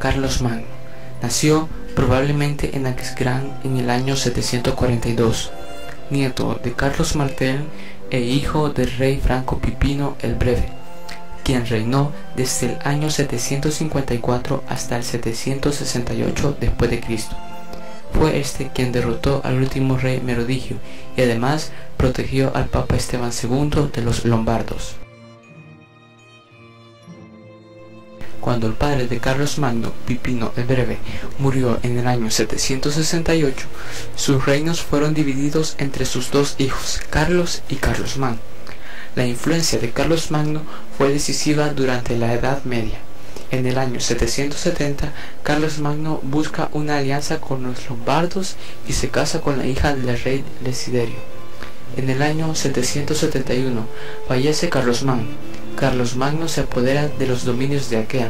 Carlos Magno. Nació probablemente en Aquisgrán en el año 742, nieto de Carlos Martel e hijo del rey franco Pipino el Breve, quien reinó desde el año 754 hasta el 768 después de Cristo. Fue este quien derrotó al último rey Merodigio y además protegió al Papa Esteban II de los lombardos. Cuando el padre de Carlos Magno, Pipino el Breve, murió en el año 768, sus reinos fueron divididos entre sus dos hijos, Carlos y Carlomagno. La influencia de Carlos Magno fue decisiva durante la Edad Media. En el año 770, Carlos Magno busca una alianza con los lombardos y se casa con la hija del rey Desiderio. En el año 771 fallece Carlos Magno. Carlos Magno se apodera de los dominios de Aquea.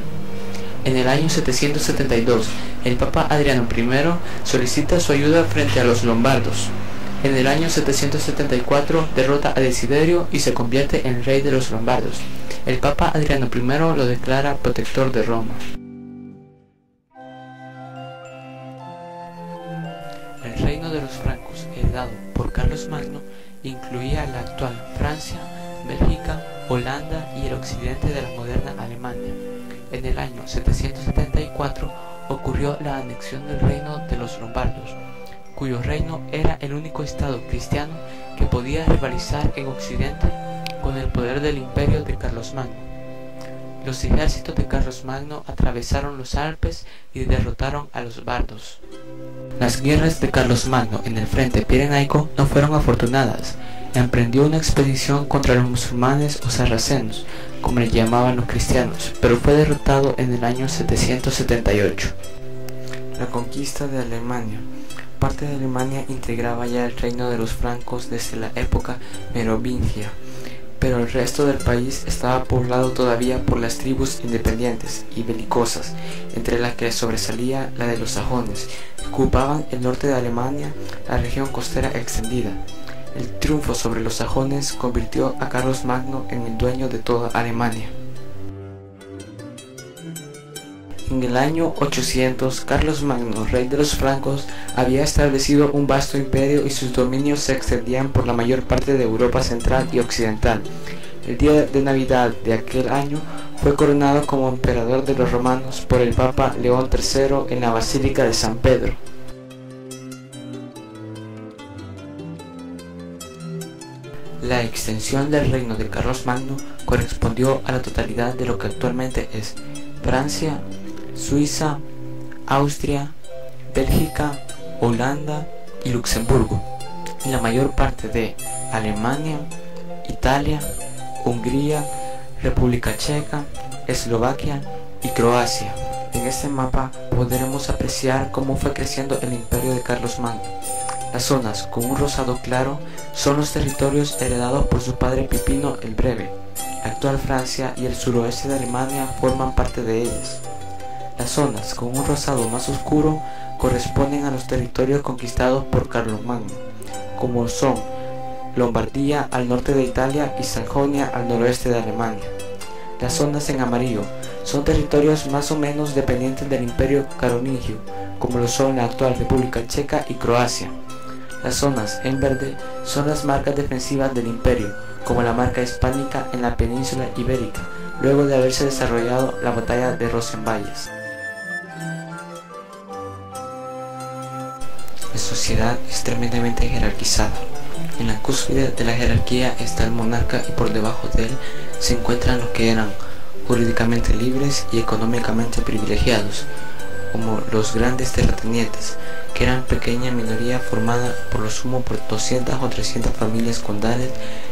En el año 772, el Papa Adriano I solicita su ayuda frente a los lombardos. En el año 774 derrota a Desiderio y se convierte en rey de los lombardos. El Papa Adriano I lo declara protector de Roma. El reino de los francos, heredado por Carlos Magno, incluía la actual Francia, Bélgica, Holanda y el occidente de la moderna Alemania. En el año 774 ocurrió la anexión del reino de los lombardos, cuyo reino era el único estado cristiano que podía rivalizar en occidente con el poder del imperio de Carlomagno. Los ejércitos de Carlomagno atravesaron los Alpes y derrotaron a los bardos. Las guerras de Carlomagno en el frente pirenaico no fueron afortunadas. Emprendió una expedición contra los musulmanes o sarracenos, como le llamaban los cristianos, pero fue derrotado en el año 778. La conquista de Alemania. Parte de Alemania integraba ya el reino de los francos desde la época merovingia, pero el resto del país estaba poblado todavía por las tribus independientes y belicosas, entre las que sobresalía la de los sajones, que ocupaban el norte de Alemania, la región costera extendida. El triunfo sobre los sajones convirtió a Carlos Magno en el dueño de toda Alemania. En el año 800, Carlos Magno, rey de los francos, había establecido un vasto imperio y sus dominios se extendían por la mayor parte de Europa central y occidental. El día de Navidad de aquel año fue coronado como emperador de los romanos por el Papa León III en la Basílica de San Pedro. La extensión del reino de Carlos Magno correspondió a la totalidad de lo que actualmente es Francia, Suiza, Austria, Bélgica, Holanda y Luxemburgo, y la mayor parte de Alemania, Italia, Hungría, República Checa, Eslovaquia y Croacia. En este mapa podremos apreciar cómo fue creciendo el imperio de Carlos Magno. Las zonas con un rosado claro son los territorios heredados por su padre Pipino el Breve. La actual Francia y el suroeste de Alemania forman parte de ellas. Las zonas con un rosado más oscuro corresponden a los territorios conquistados por Carlomagno, como son Lombardía al norte de Italia y Sajonia al noroeste de Alemania. Las zonas en amarillo son territorios más o menos dependientes del imperio carolingio, como lo son la actual República Checa y Croacia. Las zonas en verde son las marcas defensivas del imperio, como la marca hispánica en la península ibérica, luego de haberse desarrollado la batalla de Roncesvalles. La sociedad es tremendamente jerarquizada. En la cúspide de la jerarquía está el monarca y por debajo de él se encuentran los que eran jurídicamente libres y económicamente privilegiados, como los grandes terratenientes, que eran pequeña minoría formada por lo sumo por 200 o 300 familias condales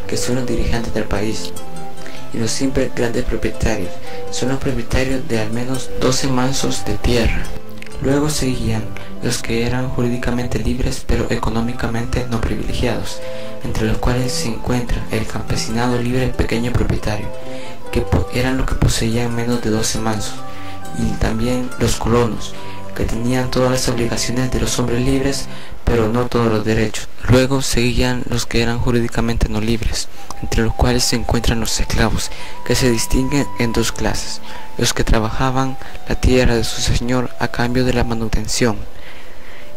que son los dirigentes del país. Y los siempre grandes propietarios son los propietarios de al menos 12 mansos de tierra. Luego seguían los que eran jurídicamente libres pero económicamente no privilegiados, entre los cuales se encuentra el campesinado libre pequeño propietario, que eran los que poseían menos de 12 mansos, y también los colonos, que tenían todas las obligaciones de los hombres libres, pero no todos los derechos. Luego seguían los que eran jurídicamente no libres, entre los cuales se encuentran los esclavos, que se distinguen en dos clases: los que trabajaban la tierra de su señor a cambio de la manutención,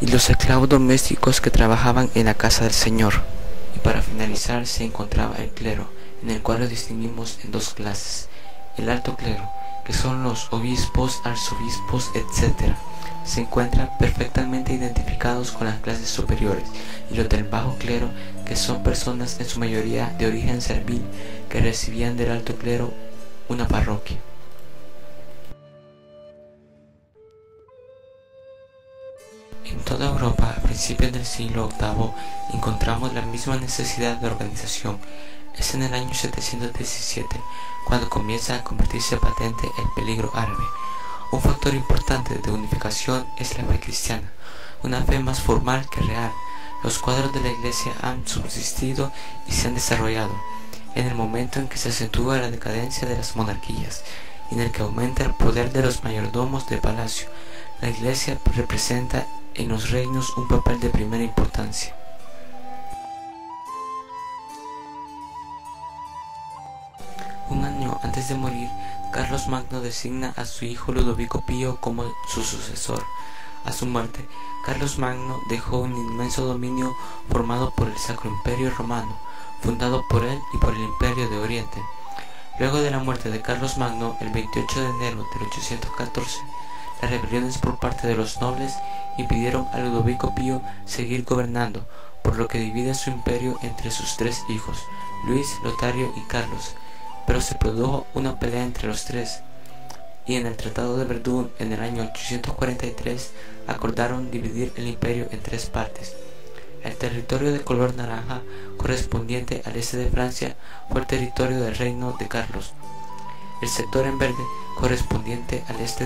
y los esclavos domésticos que trabajaban en la casa del señor. Y para finalizar se encontraba el clero, en el cual lo distinguimos en dos clases: el alto clero, que son los obispos, arzobispos, etc., se encuentran perfectamente identificados con las clases superiores, y los del bajo clero, que son personas en su mayoría de origen servil, que recibían del alto clero una parroquia. En toda Europa, a principios del siglo VIII, encontramos la misma necesidad de organización. Es en el año 717 cuando comienza a convertirse patente el peligro árabe. Un factor importante de unificación es la fe cristiana, una fe más formal que real. Los cuadros de la Iglesia han subsistido y se han desarrollado en el momento en que se acentúa la decadencia de las monarquías y en el que aumenta el poder de los mayordomos de palacio. La Iglesia representa en los reinos un papel de primera importancia. Un año antes de morir, Carlos Magno designa a su hijo Ludovico Pío como su sucesor. A su muerte, Carlos Magno dejó un inmenso dominio formado por el Sacro Imperio Romano, fundado por él y por el Imperio de Oriente. Luego de la muerte de Carlos Magno, el 28 de enero del 814, las rebeliones por parte de los nobles impidieron a Ludovico Pío seguir gobernando, por lo que divide su imperio entre sus tres hijos, Luis, Lotario y Carlos. Pero se produjo una pelea entre los tres, y en el Tratado de Verdún en el año 843 acordaron dividir el imperio en tres partes. El territorio de color naranja, correspondiente al este de Francia, fue el territorio del reino de Carlos. El sector en verde, correspondiente al este